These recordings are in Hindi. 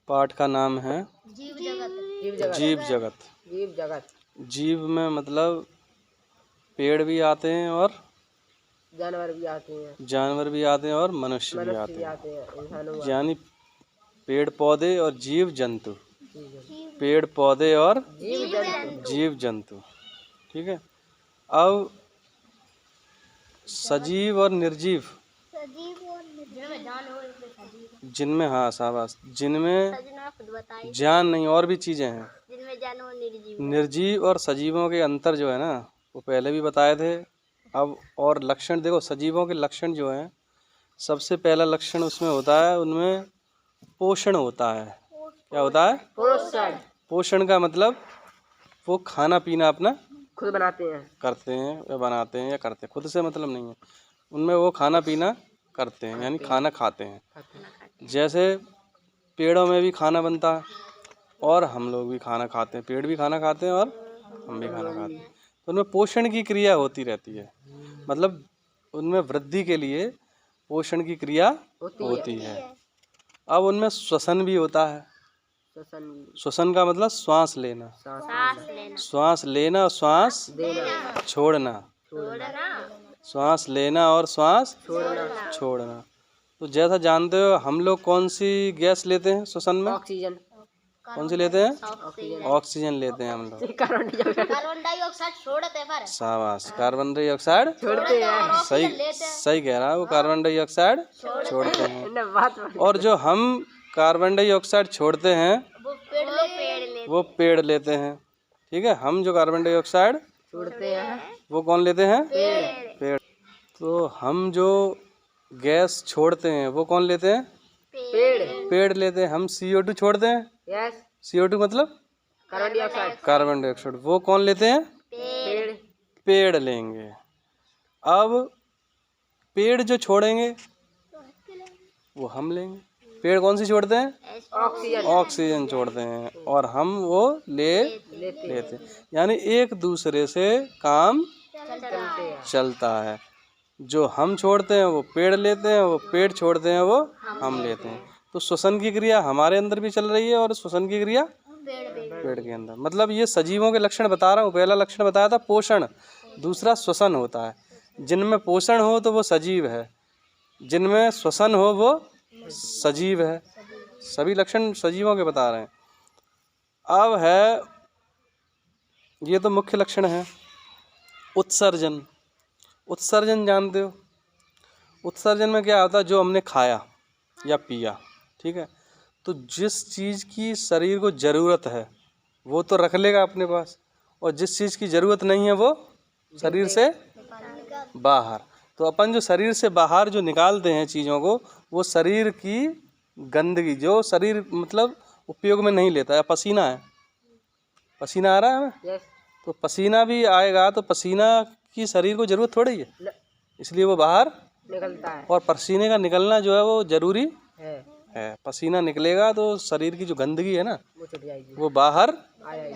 पाठ का नाम है जीव जगत। जीव जगत। जीव जगत। जीव में मतलब पेड़ भी आते हैं और जानवर भी आते हैं। जानवर भी आते हैं और मनुष्य भी आते हैं। इंसानों भी आते यानी पेड़ पौधे और जीव जंतु, हैं। पेड़ पौधे और जीव जंतु। जीव जंतु। ठीक है। अब सजीव और निर्जीव, जिनमें, हाँ शाबाश, जिनमें जान नहीं और भी चीजें हैं, जिनमें जान और निर्जीव। निर्जीव और सजीवों के अंतर जो है ना वो पहले भी बताए थे। अब और लक्षण देखो, सजीवों के लक्षण जो हैं, सबसे पहला लक्षण उसमें होता है, उनमें पोषण होता है। क्या होता है? पोषण। पोषण का मतलब वो खाना पीना अपना खुद बनाते हैं, करते हैं या बनाते हैं या करते हैं, खुद से मतलब नहीं है, उनमें वो खाना पीना करते हैं, यानी खाना खाते हैं। जैसे पेड़ों में भी खाना बनता है और हम लोग भी खाना खाते हैं, पेड़ भी खाना खाते हैं और हम भी खाना खाते हैं। तो उनमें पोषण की क्रिया होती रहती है, मतलब उनमें वृद्धि के लिए पोषण की क्रिया होती है। अब उनमें श्वसन भी होता है। श्वसन का मतलब श्वास लेना, श्वास लेना और श्वास छोड़ना, श्वास लेना और श्वास छोड़ना। तो जैसा जानते हो, हम लोग कौन सी गैस लेते हैं श्वसन में? ऑक्सीजन। कौन सी लेते हैं? ऑक्सीजन लेते हैं हम लोग। कार्बन डाइऑक्साइड छोड़ते हैं पर। शाबाश, कार्बन डाइऑक्साइड छोड़ते हैं। सही कह रहा है, वो कार्बन डाइऑक्साइड छोड़ते हैं। और जो हम कार्बन डाइऑक्साइड छोड़ते हैं वो पेड़ लेते हैं। ठीक है। हम जो कार्बन डाइऑक्साइड छोड़ते हैं वो कौन लेते हैं? पेड़। तो हम जो गैस छोड़ते हैं वो कौन लेते हैं? पेड़ लेते हैं। हम CO2 छोड़ते हैं। यस। CO2 मतलब कार्बन डाइऑक्साइड। कार्बन डाइऑक्साइड, वो कौन लेते हैं? पेड़ लेंगे। अब पेड़ जो छोड़ेंगे वो हम लेंगे। पेड़ कौन सी छोड़ते हैं? ऑक्सीजन छोड़ते हैं और हम वो लेते हैं। यानी एक दूसरे से काम चलता है। जो हम छोड़ते हैं वो पेड़ लेते हैं, वो पेड़ छोड़ते हैं वो हम लेते हैं। तो श्वसन की क्रिया हमारे अंदर भी चल रही है और श्वसन की क्रिया पेड़ के अंदर। मतलब ये सजीवों के लक्षण बता रहा हूँ। पहला लक्षण बताया था पोषण, दूसरा श्वसन होता है। जिनमें पोषण हो तो वो सजीव है, जिनमें श्वसन हो वो सजीव है। सभी लक्षण सजीवों के बता रहे हैं। अब है, ये तो मुख्य लक्षण है। उत्सर्जन। उत्सर्जन जानते हो? उत्सर्जन में क्या होता है? जो हमने खाया या पिया, ठीक है, तो जिस चीज़ की शरीर को ज़रूरत है वो तो रख लेगा अपने पास, और जिस चीज़ की ज़रूरत नहीं है वो शरीर से बाहर। तो अपन जो शरीर से बाहर जो निकालते हैं चीज़ों को, वो शरीर की गंदगी जो शरीर मतलब उपयोग में नहीं लेता है। पसीना है, पसीना आ रहा है हमें, तो पसीना भी आएगा तो पसीना की शरीर को ज़रूरत थोड़ी है, इसलिए वो बाहर निकलता है। और पसीने का निकलना जो है वो ज़रूरी है। पसीना निकलेगा तो शरीर की जो गंदगी है ना वो बाहर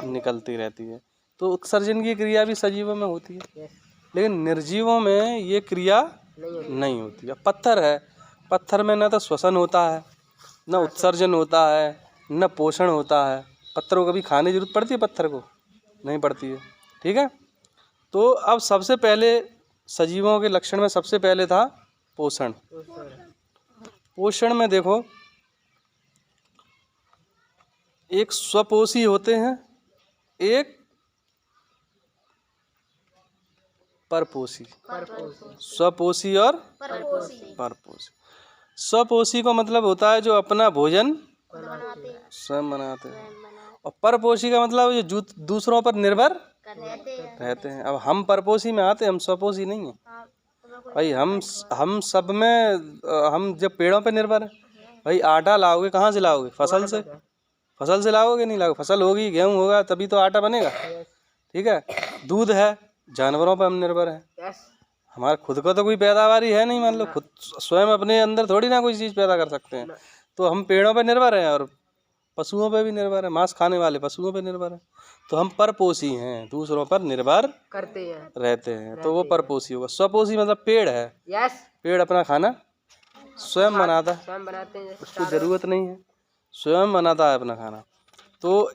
निकलती रहती है। तो उत्सर्जन की क्रिया भी सजीवों में होती है, लेकिन निर्जीवों में ये क्रिया नहीं होती है। पत्थर है, पत्थर में न तो श्वसन होता है, न उत्सर्जन होता है, न पोषण होता है। पत्थरों को कभी खाने की जरूरत पड़ती है? पत्थर को नहीं पड़ती है। ठीक है। तो अब सबसे पहले सजीवों के लक्षण में सबसे पहले था पोषण। पोषण में देखो, एक स्वपोषी होते हैं, एक परपोषी। स्वपोषी और परपोषी। स्वपोषी का मतलब होता है जो अपना भोजन स्वयं बनाते हैं, और परपोषी का मतलब जो दूसरों पर निर्भर रहते हैं। अब हम परपोषी में आते हैं, हम स्वपोषी नहीं है भाई। हम सब में हम जब पेड़ों पे निर्भर है भाई। आटा लाओगे कहाँ से लाओगे? फसल से। फसल से लाओगे नहीं लाओगे, फसल होगी, गेहूँ होगा तभी तो आटा बनेगा। ठीक है। दूध है, जानवरों पर हम निर्भर हैं। हमारे खुद का तो कोई पैदावार ही है नहीं, मान लो खुद स्वयं अपने अंदर थोड़ी ना कोई चीज़ पैदा कर सकते हैं। तो हम पेड़ों पर निर्भर हैं और पशुओं पर भी निर्भर है, मांस खाने वाले पशुओं पर निर्भर है। तो हम परपोषी हैं, दूसरों पर निर्भर करते हैं, रहते हैं, तो वो परपोषी होगा। स्वपोषी मतलब पेड़ है, पेड़ अपना खाना स्वयं बनाता है, स्वयं बनाते हैं, उसको ज़रूरत नहीं है। स्वयं बनाता है अपना खाना। तो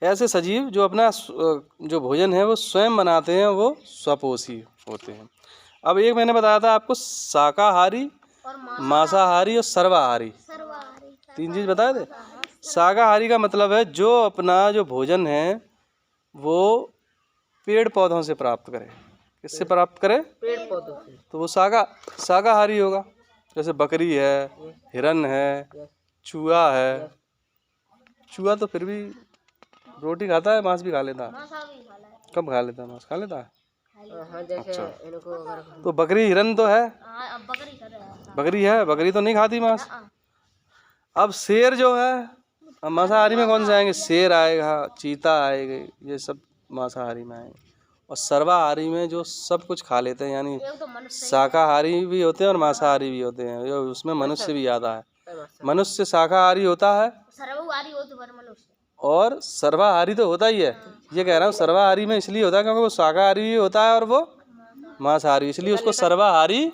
ऐसे सजीव जो अपना जो भोजन है वो स्वयं बनाते हैं, वो स्वपोषी होते हैं। अब एक मैंने बताया था आपको शाकाहारी, और मांसाहारी और सर्वाहारी, सर्वाहारी 3 चीज बताए थे। शाकाहारी का मतलब है जो अपना जो भोजन है वो पेड़ पौधों से प्राप्त करे। किससे प्राप्त करे? पेड़ पौधों से। तो वो शाकाहारी होगा। जैसे बकरी है, हिरन है, चूहा है। चूहा तो फिर भी रोटी खाता है, मांस भी खा लेता है। मांसा भी खा ले। कब खा लेता है? मांस खा लेता है। हाँ, जैसे इनको अगर तो बकरी हिरन तो है, हाँ, अब बकरी खा रहा है। बकरी है, बकरी तो नहीं खाती मांस। अब शेर जो है, अब मांसाहारी में कौन से आएंगे? शेर आएगा, चीता आएगा, ये सब मांसाहारी में आएंगे। और सर्वाहारी में जो सब कुछ खा लेते हैं, यानी एक तो मनुष्य शाकाहारी भी होते हैं और मांसाहारी भी होते हैं। जो उसमें मनुष्य भी आता है। मनुष्य शाकाहारी होता है सर्वाहारी होते पर मनुष्य और सर्वाहारी तो होता ही है। ये कह रहा हूँ सर्वाहारी में इसलिए होता है क्योंकि वो शाकाहारी भी होता है और वो मांसाहारी, इसलिए उसको सर्वाहारी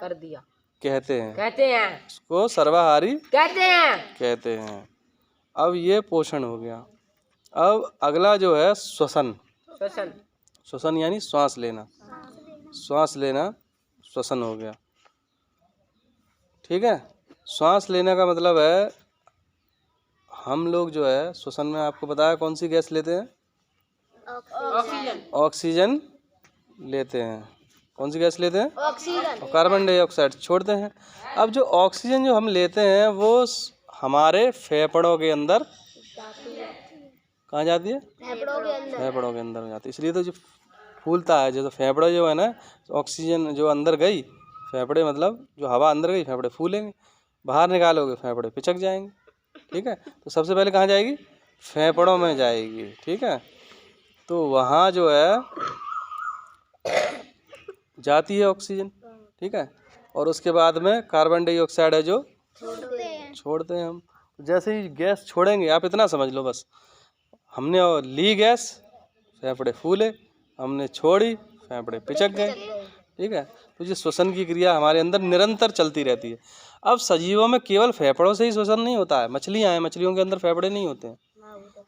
कर दिया कहते हैं। कहते हैं उसको सर्वाहारी कहते हैं। अब ये पोषण हो गया। अब अगला जो है श्वसन। श्वसन श्वसन यानी श्वास लेना। श्वास लेना श्वसन हो गया। ठीक है। श्वास लेने का मतलब है हम लोग जो है श्वसन में आपको बताया कौन सी गैस लेते हैं? ऑक्सीजन ऑक्सीजन लेते हैं। कौन सी गैस लेते हैं? ऑक्सीजन और कार्बन डाइऑक्साइड छोड़ते हैं। अब जो ऑक्सीजन जो हम लेते हैं वो हमारे फेफड़ों के अंदर कहाँ जाती है? फेफड़ों के अंदर फेफड़ों के अंदर जाती है। इसलिए तो जो फूलता है, जो फेफड़े जो है ना, ऑक्सीजन जो अंदर गई, फेफड़े मतलब जो हवा अंदर गई, फेफड़े फूलेंगे। बाहर निकालोगे फेफड़े पिचक जाएंगे। ठीक है। तो सबसे पहले कहाँ जाएगी? फेफड़ों में जाएगी। ठीक है। तो वहाँ जो है जाती है ऑक्सीजन। ठीक है। और उसके बाद में कार्बन डाइऑक्साइड है जो छोड़ते हैं हम। जैसे ही गैस छोड़ेंगे, आप इतना समझ लो बस, हमने ली गैस, फेफड़े फूले, हमने छोड़ी, फेफड़े पिचक गए। ठीक है। तो ये श्वसन की क्रिया हमारे अंदर निरंतर चलती रहती है। अब सजीवों में केवल फेफड़ों से ही श्वसन नहीं होता है। मछलियाँ हैं, मछलियों के अंदर फेफड़े नहीं होते हैं।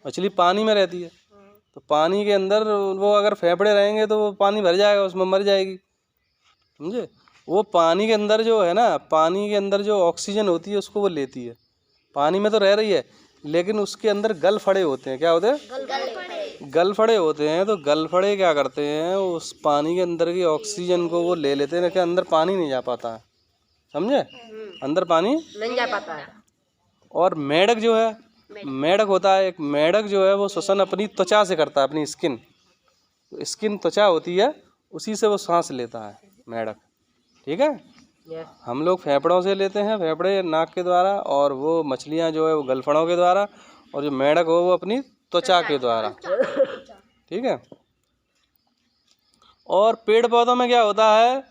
मछली पानी में रहती है, तो पानी के अंदर वो अगर फेफड़े रहेंगे तो वो पानी भर जाएगा, उसमें मर जाएगी। समझे? वो पानी के अंदर जो है ना, पानी के अंदर जो ऑक्सीजन होती है उसको वो लेती है। पानी में तो रह रही है, लेकिन उसके अंदर गलफड़े होते हैं। क्या होते हैं? गलफड़े होते हैं। तो गलफड़े क्या करते हैं, उस पानी के अंदर की ऑक्सीजन को वो ले लेते हैं, लेकिन अंदर पानी नहीं जा पाता है। समझे? अंदर पानी नहीं जा पाता है। और मेढक जो है, मेढक होता है एक, मेढक जो है वो श्वसन अपनी त्वचा से करता है, अपनी स्किन। तो स्किन त्वचा होती है, उसी से वो सांस लेता है मेढक। ठीक है। यस हम लोग फेफड़ों से लेते हैं, फेफड़े नाक के द्वारा, और वो मछलियाँ जो है वो गलफड़ों के द्वारा, और जो मेढक हो वो अपनी त्वचा के द्वारा। ठीक है। और पेड़ पौधों में क्या होता है?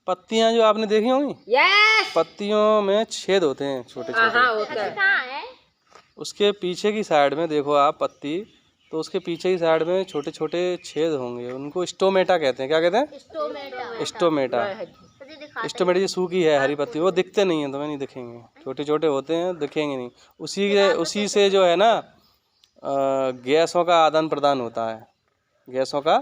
पत्तियां जो आपने देखी होंगी, यस पत्तियों में छेद होते हैं छोटे छोटे। हाँ होता है। कहाँ है? उसके पीछे की साइड में देखो आप पत्ती, तो उसके पीछे की साइड में छोटे छोटे छेद होंगे, उनको स्टोमेटा कहते हैं। क्या कहते हैं? Stomata stomata. स्टोमेटा ये सूखी है हरी पत्ती, वो दिखते नहीं हैं, तुम्हें नहीं दिखेंगे, छोटे छोटे होते हैं, दिखेंगे नहीं। उसी से जो है ना गैसों का आदान प्रदान होता है। गैसों का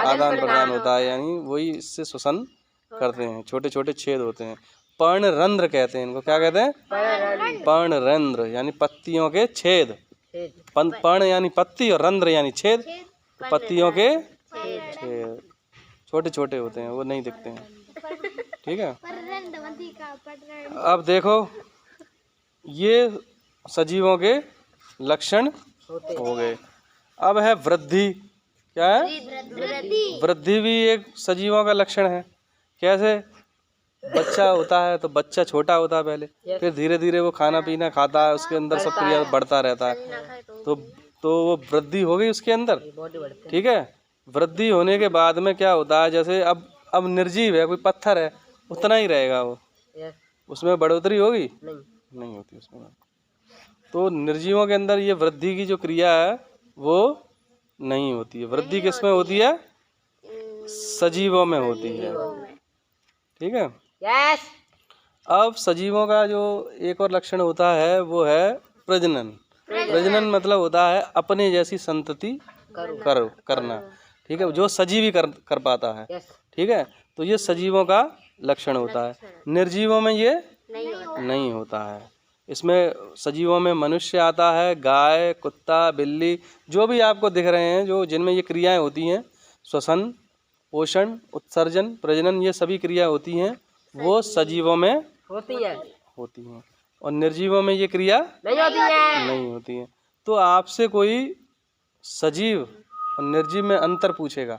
आदान प्रदान होता है, यानी वही इससे श्वसन करते हैं। छोटे छोटे छेद होते हैं, पर्णरंध्र कहते हैं इनको। क्या कहते हैं? पर्णरंध्र यानी पत्तियों के छेद। पर्ण यानी पत्ती और रंध्र यानी छेद। तो पत्तियों के छेद छोटे छोटे होते हैं, वो नहीं दिखते हैं। ठीक है। अब देखो ये सजीवों के लक्षण हो गए। अब है वृद्धि। क्या है? वृद्धि भी एक सजीवों का लक्षण है। कैसे? बच्चा होता है तो बच्चा छोटा होता है पहले, फिर धीरे धीरे वो खाना पीना खाता है, उसके अंदर सब क्रिया बढ़ता रहता है। तो वो वृद्धि हो गई उसके अंदर। ठीक है। वृद्धि होने के बाद में क्या होता है, जैसे अब निर्जीव है, कोई पत्थर है, उतना ही रहेगा वो, उसमें बढ़ोतरी होगी नहीं होती उसमें। तो निर्जीवों के अंदर ये वृद्धि की जो क्रिया है वो नहीं होती है। वृद्धि किसमें होती है? सजीवों में होती है। ठीक है। यस अब सजीवों का जो एक और लक्षण होता है वो है प्रजनन। प्रजनन मतलब होता है अपने जैसी संतति करना। ठीक है, जो सजीव ही कर पाता है। यस। ठीक है, तो ये सजीवों का लक्षण होता है। निर्जीवों में ये नहीं होता है। इसमें सजीवों में मनुष्य आता है, गाय, कुत्ता, बिल्ली, जो भी आपको दिख रहे हैं, जो जिनमें ये क्रियाएं होती हैं, श्वसन, पोषण, उत्सर्जन, प्रजनन, ये सभी क्रिया होती हैं, वो सजीवों में होती है। और निर्जीवों में ये क्रिया नहीं होती है। नहीं होती है। तो आपसे कोई सजीव और निर्जीव में अंतर पूछेगा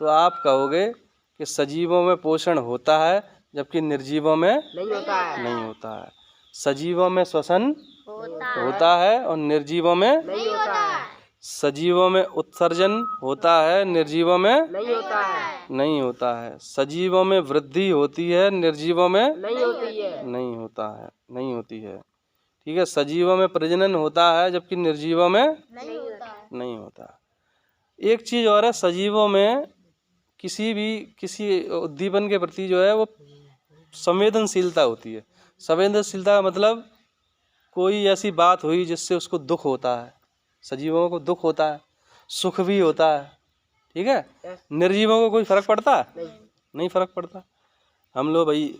तो आप कहोगे कि सजीवों में पोषण होता है जबकि निर्जीवों में नहीं होता है। नहीं होता है। सजीवों में श्वसन होता है और निर्जीवों में नहीं होता है। सजीवों में उत्सर्जन होता है, निर्जीवों में नहीं होता है। नहीं होता है। सजीवों में वृद्धि होती है, निर्जीवों में नहीं होती है। नहीं होता है, नहीं होती है। ठीक है, सजीवों में प्रजनन होता है जबकि निर्जीवों में नहीं होता। एक चीज़ और है, सजीवों में किसी उद्दीपन के प्रति जो है वो संवेदनशीलता होती है। संवेदनशीलता का मतलब कोई ऐसी बात हुई जिससे उसको दुख होता है, सजीवों को दुख होता है, सुख भी होता है। ठीक है, निर्जीवों को कोई फर्क पड़ता है? नहीं फर्क पड़ता। हम लोग भाई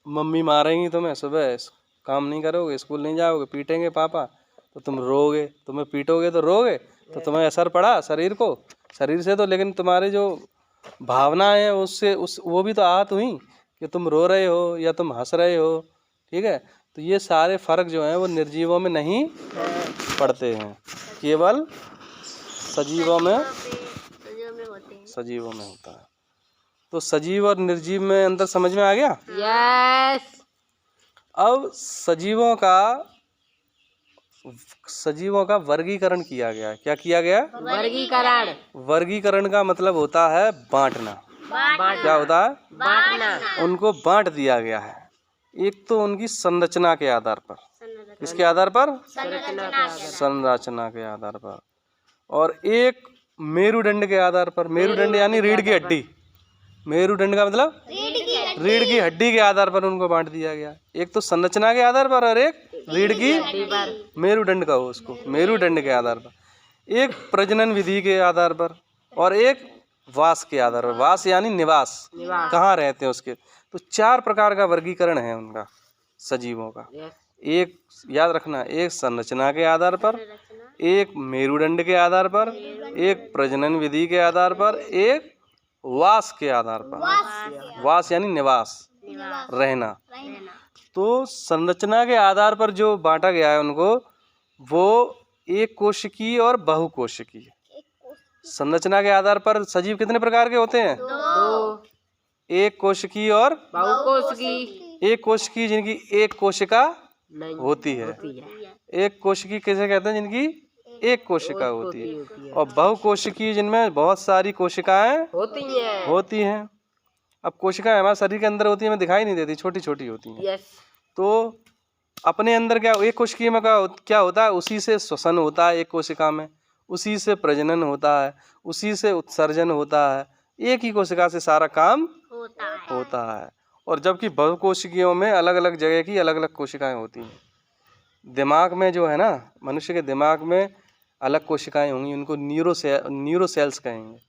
मम्मी मारेंगी तुम्हें, सुबह काम नहीं करोगे, स्कूल नहीं जाओगे, पीटेंगे पापा, तो तुम रोगे, तुम्हें पीटोगे तो रोगे, तो तुम्हें असर पड़ा शरीर से तो, लेकिन तुम्हारी जो भावनाएं हैं उससे वो भी तो आहत हुई कि तुम रो रहे हो या तुम हंस रहे हो। ठीक है, तो ये सारे फर्क जो हैं वो निर्जीवों में नहीं पड़ते हैं, केवल सजीवों में होता है। तो सजीव और निर्जीव में अंतर समझ में आ गया? यस। अब सजीवों का वर्गीकरण किया गया है। क्या किया गया? वर्गीकरण का मतलब होता है बांटना। क्या होता है? बांटना। उनको बांट दिया गया है। एक तो उनकी संरचना के आधार पर। किसके आधार पर? संरचना के आधार पर। और एक मेरुदंड के आधार पर। मेरुदंड यानी रीढ़ की हड्डी। मेरुदंड का मतलब रीढ़ की हड्डी के आधार पर उनको बांट दिया गया। एक तो संरचना के आधार पर और एक रीढ़ की मेरुदंड का हो, उसको मेरुदंड के आधार पर। एक प्रजनन विधि के आधार पर और एक वास के आधार पर। वास यानी निवास, कहाँ रहते हैं उसके। तो 4 प्रकार का वर्गीकरण है उनका, सजीवों का। एक याद रखना, एक संरचना के आधार पर, एक मेरुदंड के आधार पर, एक प्रजनन विधि के आधार पर, एक वास के आधार पर। वास यानी निवास, रहना। तो संरचना के आधार पर जो बांटा गया है उनको, वो एक कोशिकीय और बहुकोशिकीय। संरचना के आधार पर सजीव कितने प्रकार के होते हैं? 2। एक कोशिकीय और बहुकोशिकीय। एक कोशिकीय जिनकी एक कोशिका नहीं होती है। एक कोशिकीय किसे कहते हैं? जिनकी एक कोशिका होती है। और बहुकोशिकीय जिनमें बहुत सारी कोशिकाएं होती हैं। अब कोशिकाएं हमारे शरीर के अंदर होती हैं, हमें दिखाई नहीं देती, छोटी छोटी होती हैं। यस। तो अपने अंदर क्या, एक कोशिकीय में क्या होता है? उसी से श्वसन होता है एक कोशिका में, उसी से प्रजनन होता है, उसी से उत्सर्जन होता है। एक ही कोशिका से सारा काम होता है। और जबकि बहुकोशिकीयों में अलग अलग जगह की अलग अलग कोशिकाएं होती हैं। दिमाग में जो है ना, मनुष्य के दिमाग में अलग कोशिकाएं होंगी, उनको न्यूरोसेल्स कहेंगे।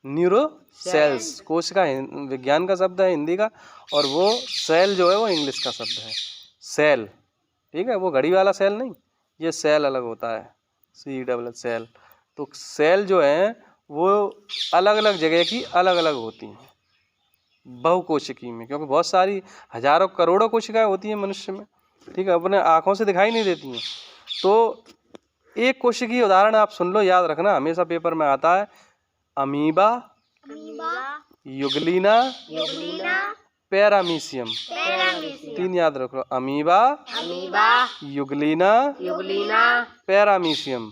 न्यूरोसेल्स कोशिका विज्ञान का शब्द है हिंदी का, और वो सेल जो है वो इंग्लिश का शब्द है, सेल। ठीक है, वो घड़ी वाला सेल नहीं, ये सेल अलग होता है, CELL सेल। तो सेल जो है वो अलग अलग जगह की अलग अलग होती हैं बहुकोशिकीय में, क्योंकि बहुत सारी हजारों करोड़ों कोशिकाएं होती हैं मनुष्य में। ठीक है, अपने आँखों से दिखाई नहीं देती हैं। तो एक कोशिकीय उदाहरण आप सुन लो, याद रखना, हमेशा पेपर में आता है। Amoeba, euglena, paramecium. 3 याद रखो, अमीबा, युगलीना, पैरामीशियम।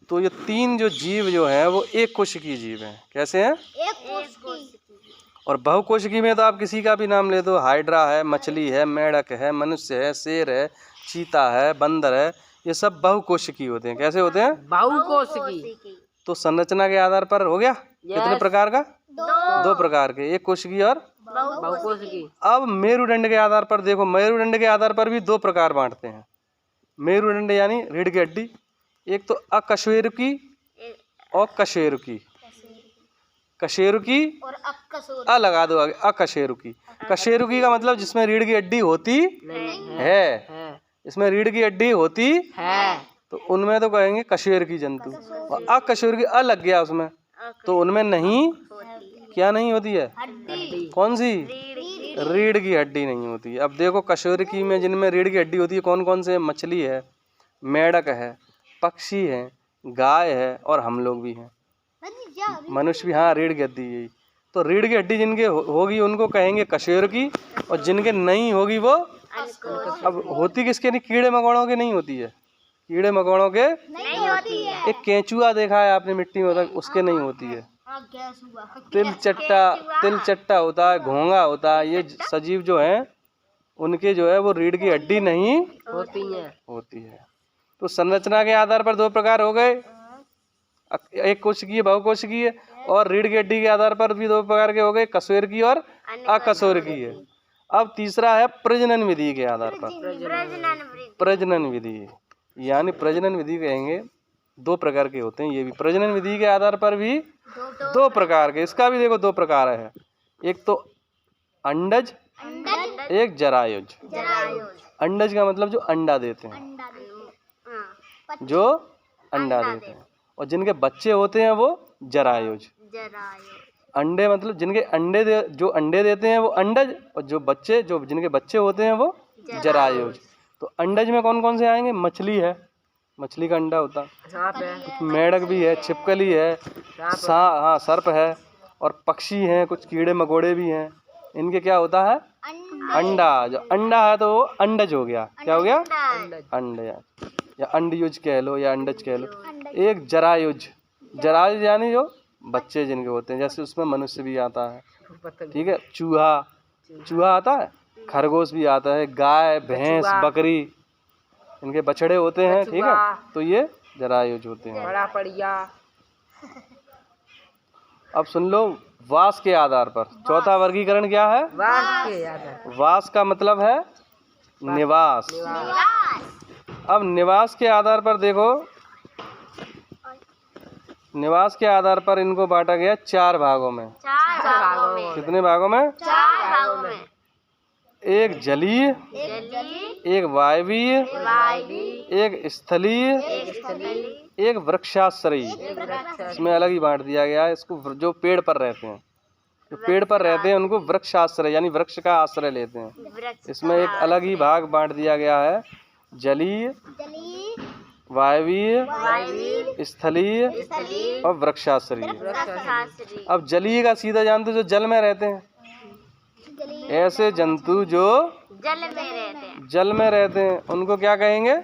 तो ये 3 जो जीव जो हैं वो एक कोशिकीय जीव हैं। कैसे हैं? और बहुकोशिकीय में तो आप किसी का भी नाम ले दो, हाइड्रा है, मछली है, मेंढक है, मनुष्य है, शेर है, चीता है, बंदर है, ये सब बहुकोशिकीय होते हैं। कैसे होते हैं? बहुकोशिकीय। तो संरचना के आधार पर हो गया। कितने प्रकार का? 2 प्रकार के, एक कोशिकीय और बहुकोशिकी। अब मेरुदंड के आधार पर देखो, मेरुदंड के आधार पर भी दो प्रकार बांटते हैं। मेरुदंड यानी रीढ़ की हड्डी, एक तो अकशेरुकी और कशेरुकी। कशेरुकी और अक्कसोर अ लगा दो आगे, अकशेरुकी। कशेरुकी का मतलब जिसमें रीढ़ की हड्डी होती है, है इसमें रीढ़ की हड्डी होती है तो उनमें तो कहेंगे कशेरुकी जंतु। और अकशेरुकी अ लग गया उसमें तो उनमें नहीं, क्या नहीं होती है? हड्डी कौन सी? रीढ़ की हड्डी नहीं होती है। अब देखो कशेरुकी में जिनमें रीढ़ की हड्डी होती है कौन कौन से? मछली है, मेंढक है, पक्षी है, गाय है और हम लोग भी हैं, मनुष्य भी। हाँ, रीढ़ की हड्डी यही तो। रीढ़ की हड्डी जिनके होगी उनको कहेंगे कशेरुकी, और जिनके नहीं होगी वो अब होती किसके नहीं? कीड़े मकोड़ों के नहीं होती है, कीड़े मकोड़ों के नहीं होती है। एक केंचुआ देखा है आपने मिट्टी में होता है, उसके नहीं होती है। गैस हुआ तिल चट्टा होता है, घोंगा होता है, ये सजीव जो हैं उनके जो है वो रीढ़ की हड्डी नहीं होती है। तो संरचना के आधार पर दो प्रकार हो गए, एक कोशिकीय बहुकोशिकीय, और रीढ़ की हड्डी के आधार पर भी दो प्रकार के हो गए, कशेरुकी और अकशेरुकीय। अब तीसरा है प्रजनन विधि के आधार पर। प्रजनन विधि यानी प्रजनन विधि कहेंगे दो प्रकार के होते हैं। ये भी प्रजनन विधि के आधार पर भी दो प्रकार के, इसका भी देखो दो प्रकार है, एक तो अंडज, एक जरायुज। अंडज का मतलब जो अंडा देते हैं, जो अंडा देते हैं, और जिनके बच्चे होते हैं वो जरायुज। अंडे मतलब जिनके जो अंडे देते हैं वो अंडज, और जो बच्चे जिनके बच्चे होते हैं वो जरायुज। तो अंडज में कौन कौन से आएंगे? मछली है, मछली का अंडा होता है, मेंढक भी है, छिपकली है, सर्प है, और पक्षी हैं, कुछ कीड़े मकोड़े भी हैं। इनके क्या होता है? अंडा। जो अंडा है तो वो अंडज हो गया। क्या हो गया? अंड या अंडयुज कह लो या अंडज कह लो। एक जरायुज, जरायुज यानी जो बच्चे जिनके होते हैं, जैसे उसमें मनुष्य भी आता है, ठीक है, चूहा आता है, खरगोश भी आता है, गाय, भैंस, बकरी, इनके बछड़े होते हैं, ठीक है, तो ये जरायुज होते हैं। बड़ा बढ़िया। अब सुन लो, वास के आधार पर चौथा वर्गीकरण क्या है? वास का मतलब है निवास। अब निवास के आधार पर देखो, निवास के आधार पर इनको बांटा गया 4 भागों में। कितने भागों में? 4 भागों में। एक जलीय, एक वायवीय, एक स्थलीय, एक वृक्षाश्रयी। इसमें अलग ही बांट दिया गया है इसको। जो पेड़ पर रहते हैं, जो पेड़ पर रहते हैं उनको वृक्षाश्रय यानी वृक्ष का आश्रय लेते हैं। इसमें एक अलग ही भाग बांट दिया गया है, जलीय, वायवीय, स्थलीय और वृक्षाश्रयी। अब जलीय का सीधा जानते जो जल में रहते हैं, ऐसे जंतु जो जल में रहते हैं उनको क्या कहेंगे?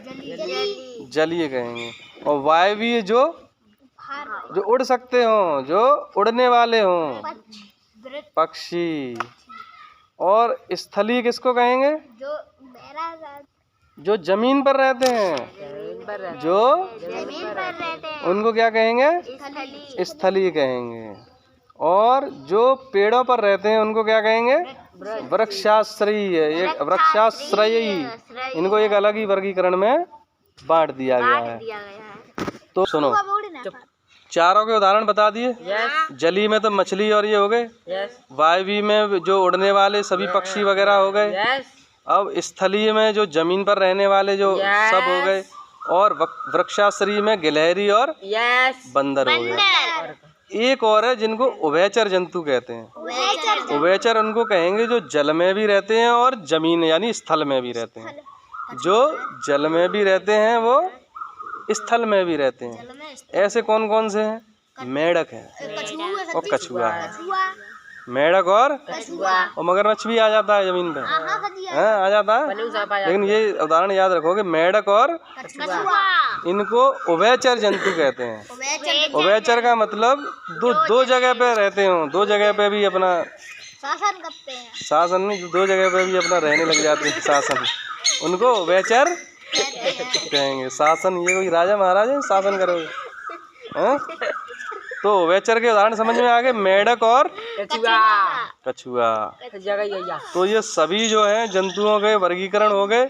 जलीय कहेंगे। और वायवीय जो उड़ सकते हों, जो उड़ने वाले हों, पक्षी। और स्थलीय किसको कहेंगे? जो जमीन पर रहते हैं, जो उनको क्या कहेंगे? स्थलीय कहेंगे। और जो पेड़ों पर रहते हैं उनको क्या कहेंगे? वृक्षाश्रयी। एक वृक्षाश्रयी, इनको एक अलग ही वर्गीकरण में बांट दिया गया है। तो सुनो, चारों के उदाहरण बता दिए। जली में तो मछली और ये हो गए, वायवी में जो उड़ने वाले सभी पक्षी वगैरह हो गए, अब स्थलीय में जो जमीन पर रहने वाले जो सब हो गए, और वृक्षाश्रयी में गिलहरी और बंदर हो गए। एक और है जिनको उभयचर जंतु कहते हैं। उभयचर उनको कहेंगे जो जल में भी रहते हैं और जमीन यानी स्थल में भी रहते हैं। जो जल में भी रहते हैं वो स्थल में भी रहते हैं। ऐसे कौन कौन से हैं? मेंढक है और कछुआ है। मेंढक और मगरमच्छ भी आ जाता है जमीन पे, आ जाता है। लेकिन ये उदाहरण याद रखोगे, मेंढक और इनको उभयचर जंतु कहते हैं। उभयचर का मतलब दो जगह पे रहते हो, दो जगह पे भी अपना शासन करते हैं। शासन नहीं, दो जगह पे भी अपना रहने लग जाते हैं, शासन, उनको उभयचर कहेंगे। शासन, ये कोई राजा महाराजा शासन करोगे? तो उभयचर के उदाहरण समझ में आ गए, मेंढक और कछुआ। कछुआ। जगह तो ये सभी जो है जंतुओं के वर्गीकरण हो गए।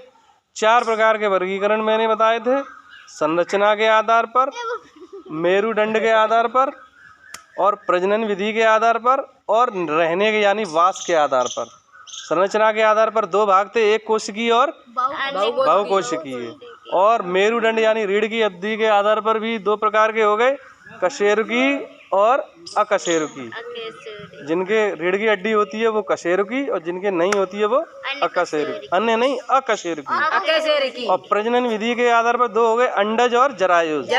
4 प्रकार के वर्गीकरण मैंने बताए थे, संरचना के आधार पर, मेरुदंड के आधार पर, और प्रजनन विधि के आधार पर, और रहने के यानी वास के आधार पर। संरचना के आधार पर 2 भाग थे, एक कोशिकीय और बहुकोशिकीय। और मेरुदंड यानी रीढ़ की हड्डी के आधार पर भी 2 प्रकार के हो गए, कशेरुकी और अकशेरुकी। जिनके रीढ़ की हड्डी होती है वो कशेरुकी, और जिनके नहीं होती है वो अकशेरुकी, अन्य नहीं अकशेरुकी। और प्रजनन विधि के आधार पर 2 हो गए, अंडज और जरायुज।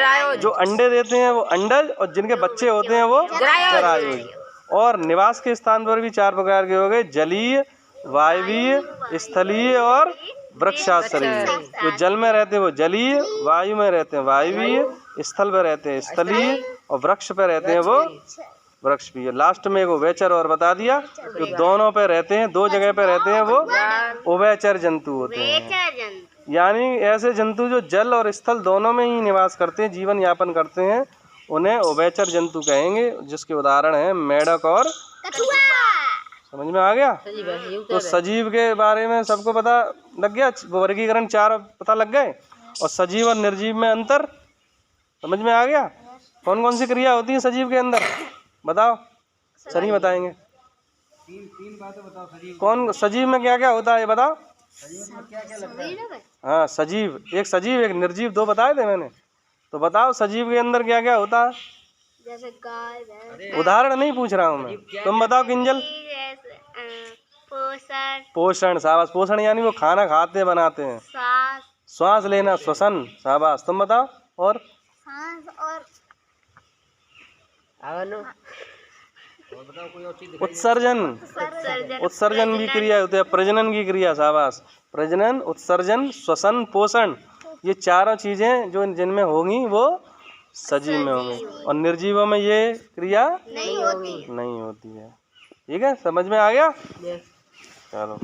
जो अंडे देते हैं वो अंडज, और जिनके बच्चे होते हैं वो जरायुज। और निवास के स्थान पर भी 4 प्रकार के हो गए, जलीय, वायवीय, स्थलीय और वृक्षाश्रयी। जो जल में रहते हैं वो जलीय, वायु में रहते हैं वायवीय, स्थल पे रहते हैं स्थलीय, और वृक्ष पे रहते हैं वो वृक्ष भी है। लास्ट में वो उभयचर और बता दिया, जो दोनों पे रहते हैं, 2 जगह पे रहते हैं, वो उभयचर जंतु होते हैं। यानी ऐसे जंतु जो जल और स्थल दोनों में ही निवास करते हैं, जीवन यापन करते हैं, उन्हें उभयचर जंतु कहेंगे। जिसके उदाहरण है मेढक और समझ में आ गया। तो सजीव के बारे में सबको पता लग गया, वर्गीकरण 4 पता लग गए। और सजीव और निर्जीव में अंतर समझ में आ गया। कौन कौन सी क्रिया होती है सजीव के अंदर, बताओ। सर ही बताएंगे। 3 बातें बताओ। कौन सजीव में क्या क्या होता है बताओ। हाँ सजीव, एक सजीव एक निर्जीव, 2 बताए थे मैंने। तो बताओ सजीव के अंदर क्या क्या होता है। जैसे गाय, उदाहरण नहीं पूछ रहा हूँ मैं, तुम बताओ किंजल। पोषण, शाबाश। पोषण यानी वो खाना खाते बनाते हैं। श्वास लेना, श्वसन, शाबाश। तुम बताओ। और सांस और उत्सर्जन, उत्सर्जन भी क्रिया होती है। प्रजनन की क्रिया, शाबाश। प्रजनन, उत्सर्जन, श्वसन, पोषण, ये 4 चीजें जो जिनमें होंगी वो सजीव में होंगी, और निर्जीवों में ये क्रिया नहीं होती है। ठीक है, समझ में आ गया। चलो।